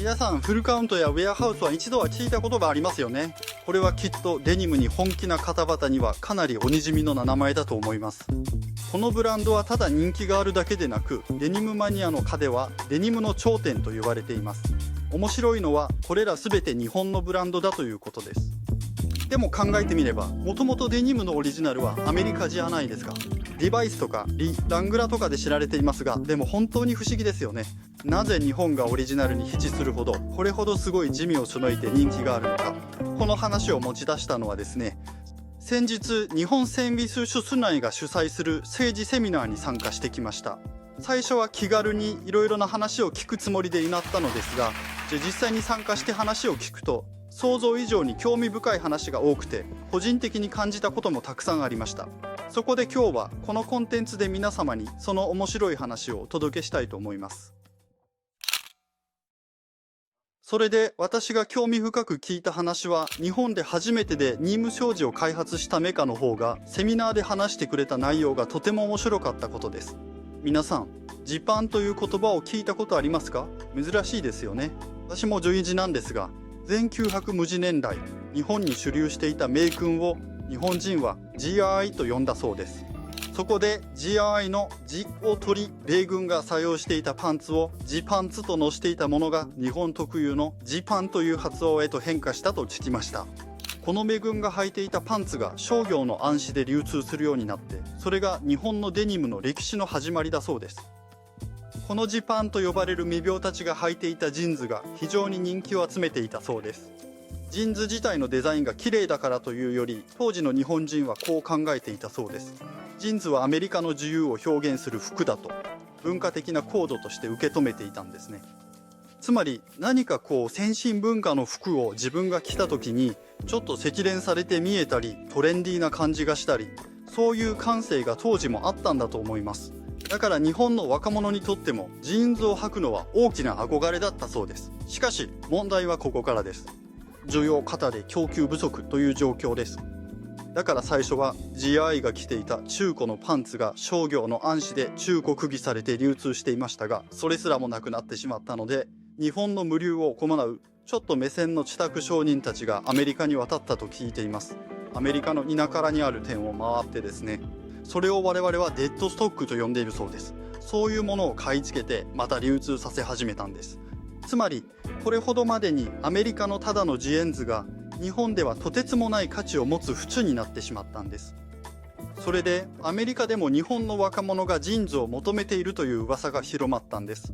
皆さんフルカウントやウェアハウスは一度は聞いたことがありますよね。これはきっとデニムに本気な方々にはかなりおにじみの名前だと思います。このブランドはただ人気があるだけでなく、デニムマニアの課ではデニムの頂点と言われています。面白いのはこれら全て日本のブランドだということです。でも考えてみれば、もともとデニムのオリジナルはアメリカじゃないですか。リバイスとかラングラとかで知られていますが、でも本当に不思議ですよね。なぜ日本がオリジナルに比致するほどこれほどすごい地味をしのいて人気があるのか。この話を持ち出したのはですね、先日日本センビス主ス内が主催する政治セミナーに参加してきました。最初は気軽にいろいろな話を聞くつもりでいなったのですが、実際に参加して話を聞くと想像以上に興味深い話が多くて、個人的に感じたこともたくさんありました。そこで今日はこのコンテンツで皆様にその面白い話をお届けしたいと思います。それで私が興味深く聞いた話は、日本で初めてでニーム商事を開発したメカの方がセミナーで話してくれた内容がとても面白かったことです。皆さん、ジパンという言葉を聞いたことありますか？珍しいですよね。私も随時なんですが、1900無事年代、日本に主流していた名君を日本人は GRI と呼んだそうです。そこで GRI のジを取り、米軍が採用していたパンツをジパンツと載していたものが日本特有のジパンという発音へと変化したと聞きました。この米軍が履いていたパンツが商業の暗視で流通するようになって、それが日本のデニムの歴史の始まりだそうです。このジパンと呼ばれる未病たちが履いていたジーンズが非常に人気を集めていたそうです。ジーンズ自体のデザインが綺麗だからというより、当時の日本人はこう考えていたそうです。ジーンズはアメリカの自由を表現する服だと、文化的なコードとして受け止めていたんですね。つまり何か先進文化の服を自分が着た時にちょっと洗練されて見えたり、トレンディーな感じがしたり、そういう感性が当時もあったんだと思います。だから日本の若者にとってもジーンズを履くのは大きな憧れだったそうです。しかし問題はここからです。需要過多で供給不足という状況です。だから最初は GRI が着ていた中古のパンツが商業の暗視で中古釘されて流通していましたが、それすらもなくなってしまったので、日本の無流を伴うちょっと目線の知宅商人たちがアメリカに渡ったと聞いています。アメリカの田舎らにある店を回ってですね、それを我々はデッドストックと呼んでいるそうです。そういうものを買い付けてまた流通させ始めたんです。つまりこれほどまでにアメリカのただのジーンズが日本ではとてつもない価値を持つ縁になってしまったんです。それでアメリカでも日本の若者がジーンズを求めているという噂が広まったんです。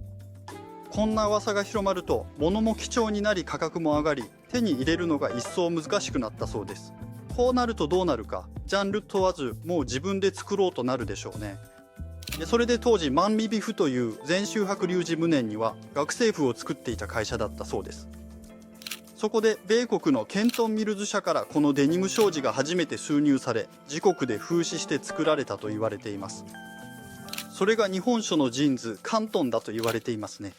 こんな噂が広まると物も貴重になり、価格も上がり、手に入れるのが一層難しくなったそうです。こうなるとどうなるか、ジャンル問わずもう自分で作ろうとなるでしょうね。それで当時万美ビフという全周波流寺無念には学生服を作っていた会社だったそうです。そこで米国のケントンミルズ社からこのデニム商事が初めて収入され、自国で風刺して作られたと言われています。それが日本書のジーンズカントンだと言われていますね。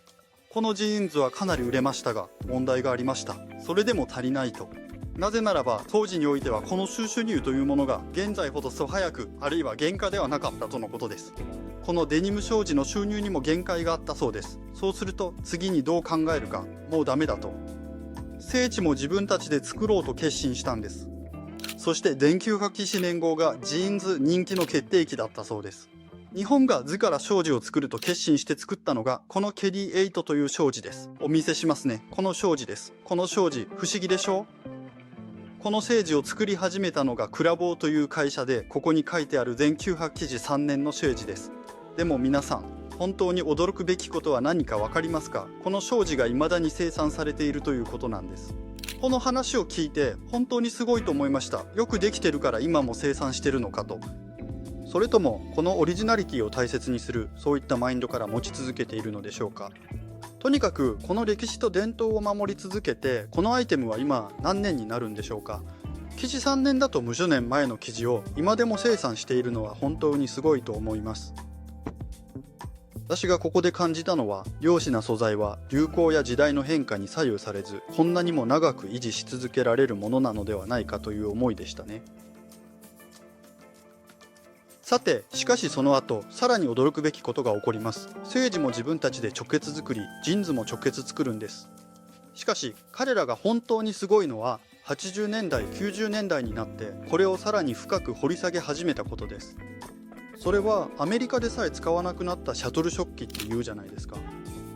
このジーンズはかなり売れましたが、問題がありました。それでも足りないと。なぜならば当時においてはこの収入というものが現在ほど素早く、あるいは原価ではなかったとのことです。このデニム商事の収入にも限界があったそうです。そうすると次にどう考えるか、もうダメだと。聖地も自分たちで作ろうと決心したんです。そして電球書き士年号がジーンズ人気の決定機だったそうです。日本が図から商事を作ると決心して作ったのがこのケリー8という商事です。お見せしますね。この商事です。この商事不思議でしょう。この聖地を作り始めたのがクラボーという会社で、ここに書いてある全9泊記事3年の聖地です。でも皆さん、本当に驚くべきことは何か分かりますか？この商事が未だに生産されているということなんです。この話を聞いて本当にすごいと思いました。よくできてるから今も生産してるのかと。それともこのオリジナリティを大切にする、そういったマインドから持ち続けているのでしょうか。とにかくこの歴史と伝統を守り続けて、このアイテムは今何年になるんでしょうか。生地3年だと無数年前の生地を今でも生産しているのは本当にすごいと思います。私がここで感じたのは、良質な素材は流行や時代の変化に左右されず、こんなにも長く維持し続けられるものなのではないかという思いでしたね。さて、しかしその後、さらに驚くべきことが起こります。聖地も自分たちで直結作り、ジーンズも直結作るんです。しかし彼らが本当にすごいのは80年代90年代になってこれをさらに深く掘り下げ始めたことです。それはアメリカでさえ使わなくなったシャトル食器って言うじゃないですか。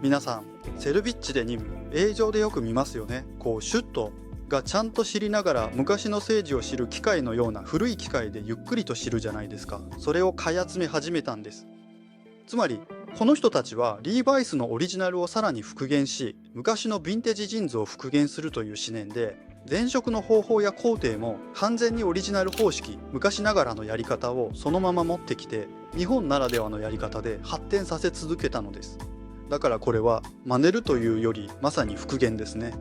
皆さんセルビッチで任務映像でよく見ますよね。こうシュッとがちゃんと知りながら昔の政治を知る機械のような古い機械でゆっくりと知るじゃないですか。それを買い集め始めたんです。つまりこの人たちはリーバイスのオリジナルをさらに復元し、昔のヴィンテージジーンズを復元するという思念で、染色の方法や工程も完全にオリジナル方式、昔ながらのやり方をそのまま持ってきて、日本ならではのやり方で発展させ続けたのです。だからこれは真似るというよりまさに復元ですね。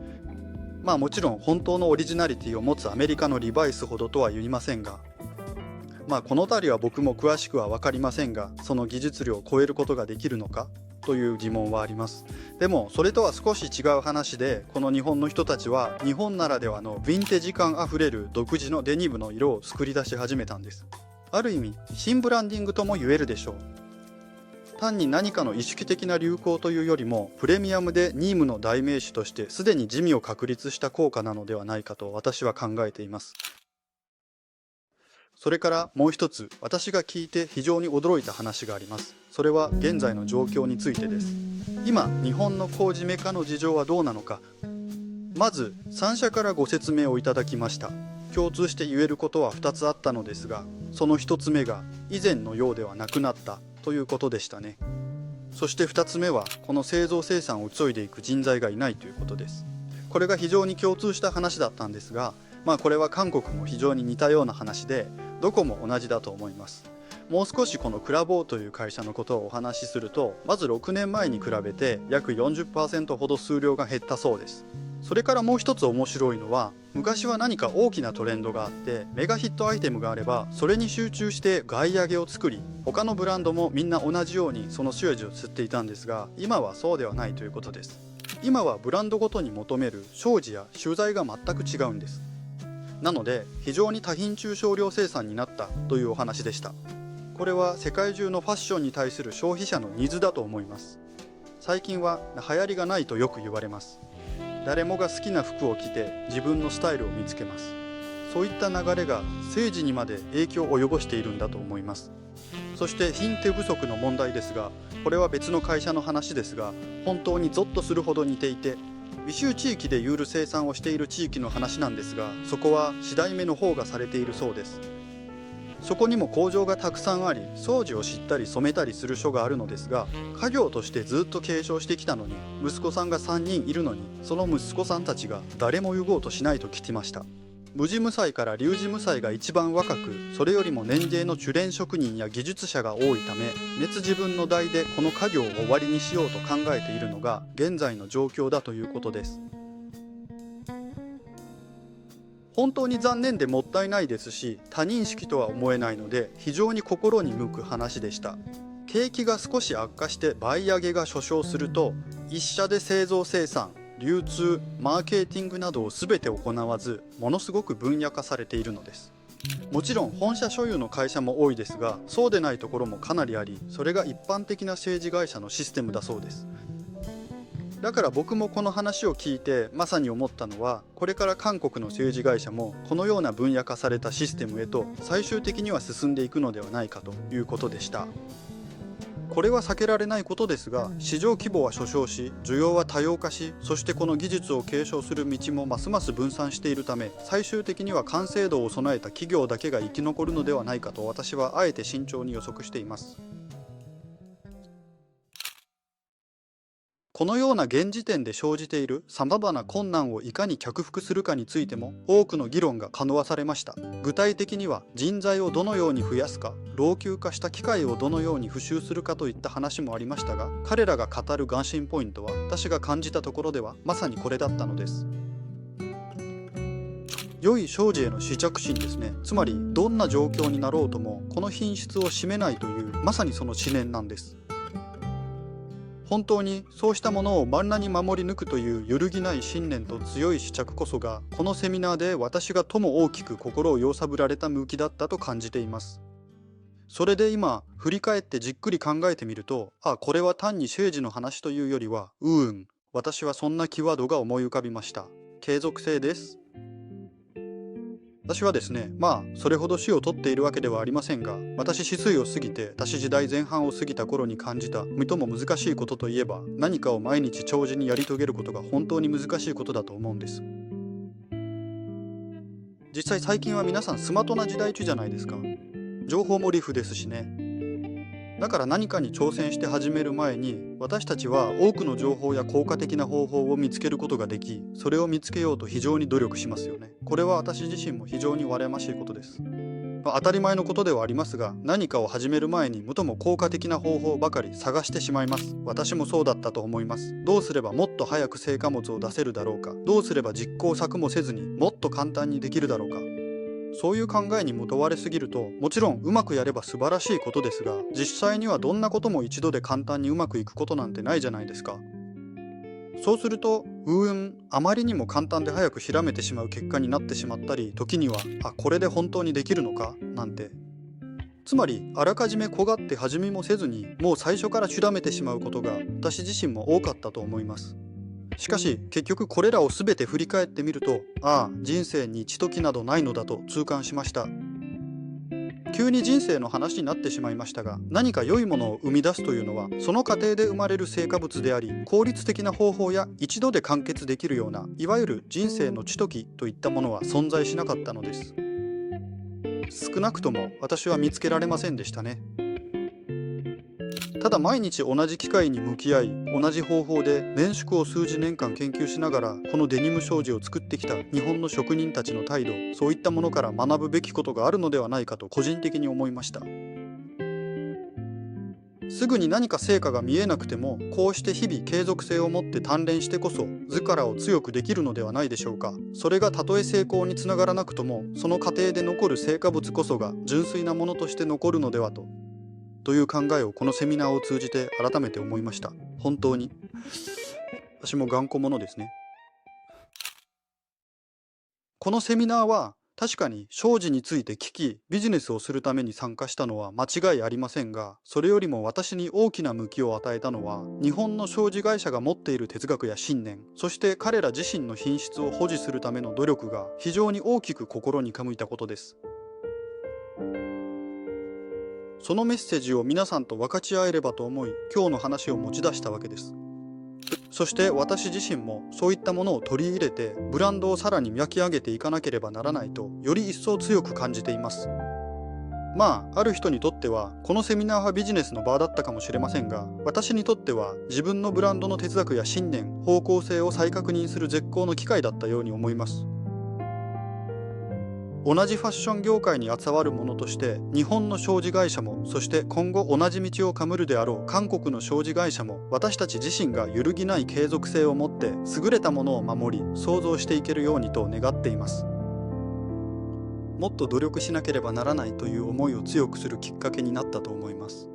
まあもちろん本当のオリジナリティを持つアメリカのリバイスほどとは言いませんが、まあこの辺りは僕も詳しくは分かりませんが、その技術量を超えることができるのかという疑問はあります。でもそれとは少し違う話で、この日本の人たちは日本ならではのヴィンテージ感あふれる独自のデニムの色を作り出し始めたんです。ある意味新ブランディングとも言えるでしょう。単に何かの意識的な流行というよりも、プレミアムでニームの代名詞としてすでに地味を確立した効果なのではないかと私は考えています。それからもう一つ、私が聞いて非常に驚いた話があります。それは現在の状況についてです。今日本の工事メカの事情はどうなのか。まず3社からご説明をいただきました。共通して言えることは2つあったのですが、その1つ目が以前のようではなくなったということでしたね。そして2つ目はこの製造生産を急いでいく人材がいないということです。これが非常に共通した話だったんですが、これは韓国も非常に似たような話で、どこも同じだと思います。もう少しこのクラボーという会社のことをお話しすると、まず6年前に比べて約 40% ほど数量が減ったそうです。それからもう一つ面白いのは、昔は何か大きなトレンドがあってメガヒットアイテムがあればそれに集中して買い上げを作り、他のブランドもみんな同じようにその収益を吸っていたんですが、今はそうではないということです。今はブランドごとに求める商事や取材が全く違うんです。なので非常に多品中少量生産になったというお話でした。これは世界中のファッションに対する消費者のニーズだと思います。最近は流行りがないとよく言われます。誰もが好きな服を着て自分のスタイルを見つけます。そういった流れが政治にまで影響を及ぼしているんだと思います。そして品手不足の問題ですが、これは別の会社の話ですが、本当にゾッとするほど似ていて、微州地域でユール生産をしている地域の話なんですが、そこは次第目の方がされているそうです。そこにも工場がたくさんあり、掃除を知ったり染めたりする所があるのですが、家業としてずっと継承してきたのに、息子さんが3人いるのに、その息子さんたちが誰も継ごうとしないと聞きました。無事無歳から龍事無歳が一番若く、それよりも年齢の主練職人や技術者が多いため、熱自分の代でこの家業を終わりにしようと考えているのが現在の状況だということです。本当に残念でもったいないですし、他人識とは思えないので非常に心に向く話でした。景気が少し悪化して売上げが縮小すると、一社で製造生産、流通、マーケーティングなどを全て行わず、ものすごく分野化されているのです。もちろん本社所有の会社も多いですが、そうでないところもかなりあり、それが一般的な政治会社のシステムだそうです。だから僕もこの話を聞いてまさに思ったのは、これから韓国の政治会社もこのような分野化されたシステムへと最終的には進んでいくのではないかということでした。これは避けられないことですが、市場規模は縮小し、需要は多様化し、そしてこの技術を継承する道もますます分散しているため、最終的には完成度を備えた企業だけが生き残るのではないかと私はあえて慎重に予測しています。このような現時点で生じている様々な困難をいかに克服するかについても多くの議論が交わされました。具体的には人材をどのように増やすか、老朽化した機械をどのように復習するかといった話もありましたが、彼らが語る眼心ポイントは私が感じたところではまさにこれだったのです。良い商事への試着心ですね。つまりどんな状況になろうともこの品質を占めないという、まさにその思念なんです。本当にそうしたものを丸に守り抜くという揺るぎない信念と強い試着こそが、このセミナーで私がとも大きく心を揺さぶられた向きだったと感じています。それで今振り返ってじっくり考えてみると、これは単に政治の話というよりは私はそんなキーワードが思い浮かびました。継続性です。私はですね、それほど死を取っているわけではありませんが、私止水を過ぎて多子時代前半を過ぎた頃に感じた最も難しいことといえば、何かを毎日長寿にやり遂げることが本当に難しいことだと思うんです。実際最近は皆さんスマートな時代中じゃないですか。情報もリフですしね。だから何かに挑戦して始める前に、私たちは多くの情報や効果的な方法を見つけることができ、それを見つけようと非常に努力しますよね。これは私自身も非常に羨ましいことです。当たり前のことではありますが、何かを始める前に最も効果的な方法ばかり探してしまいます。私もそうだったと思います。どうすればもっと早く成果物を出せるだろうか。どうすれば実行錯誤せずにもっと簡単にできるだろうか。そういう考えにとわれすぎると、もちろんうまくやれば素晴らしいことですが、実際にはどんなことも一度で簡単にうまくいくことなんてないじゃないですか。そうすると、あまりにも簡単で早くひらめてしまう結果になってしまったり、時には、これで本当にできるのかなんて。つまり、あらかじめ焦がって始めもせずに、もう最初からひらめてしまうことが、私自身も多かったと思います。しかし結局これらを全て振り返ってみると、人生に一時などないのだと痛感しました。急に人生の話になってしまいましたが、何か良いものを生み出すというのはその過程で生まれる成果物であり、効率的な方法や一度で完結できるようないわゆる人生の知時といったものは存在しなかったのです。少なくとも私は見つけられませんでしたね。ただ毎日同じ機械に向き合い、同じ方法で年縮を数十年間研究しながらこのデニム障子を作ってきた日本の職人たちの態度、そういったものから学ぶべきことがあるのではないかと個人的に思いました。すぐに何か成果が見えなくても、こうして日々継続性を持って鍛錬してこそ図からを強くできるのではないでしょうか。それがたとえ成功につながらなくとも、その過程で残る成果物こそが純粋なものとして残るのではという考えをこのセミナーを通じて改めて思いました。本当に私も頑固者ですね。このセミナーは確かに商事について聞き、ビジネスをするために参加したのは間違いありませんが、それよりも私に大きな向きを与えたのは、日本の商事会社が持っている哲学や信念、そして彼ら自身の品質を保持するための努力が非常に大きく心に傾いたことです。そのメッセージを皆さんと分かち合えればと思い、今日の話を持ち出したわけです。そして私自身もそういったものを取り入れて、ブランドをさらに磨き上げていかなければならないと、より一層強く感じています。ある人にとってはこのセミナーはビジネスの場だったかもしれませんが、私にとっては自分のブランドの哲学や信念、方向性を再確認する絶好の機会だったように思います。同じファッション業界に扱わるものとして、日本の商事会社も、そして今後同じ道をかむるであろう韓国の商事会社も、私たち自身が揺るぎない継続性を持って優れたものを守り創造していけるようにと願っています。もっと努力しなければならないという思いを強くするきっかけになったと思います。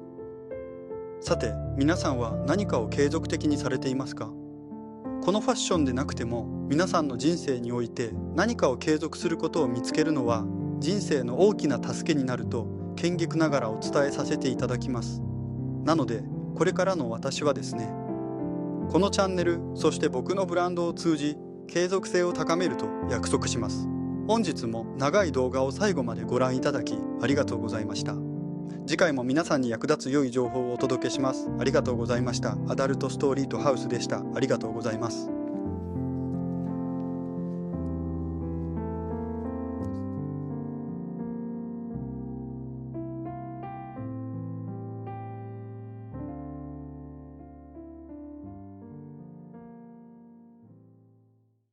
さて、皆さんは何かを継続的にされていますか？このファッションでなくても、皆さんの人生において何かを継続することを見つけるのは人生の大きな助けになると堅実ながらお伝えさせていただきます。なのでこれからの私はですね、このチャンネル、そして僕のブランドを通じ継続性を高めると約束します。本日も長い動画を最後までご覧いただきありがとうございました。次回も皆さんに役立つ良い情報をお届けします。ありがとうございました。アダルトストーリーとハウスでした。ありがとうございます。